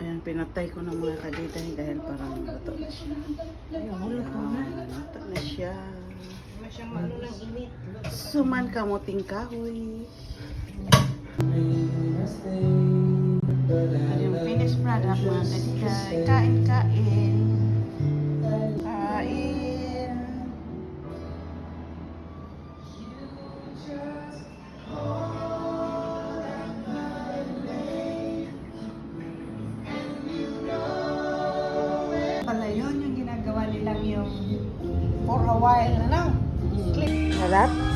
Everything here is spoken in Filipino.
Ayan, pinatay ko ng mga kadiday dahil parang luto na siya. Ayun, hulot mo na. Luto na siya. Masyang maano ng init. Suman kamuting kahoy. At yung finished product mga kadiday. Kain, kain. Kain. Pala yun yung ginagawa nilang yung for a while na lang. Click. Sarap.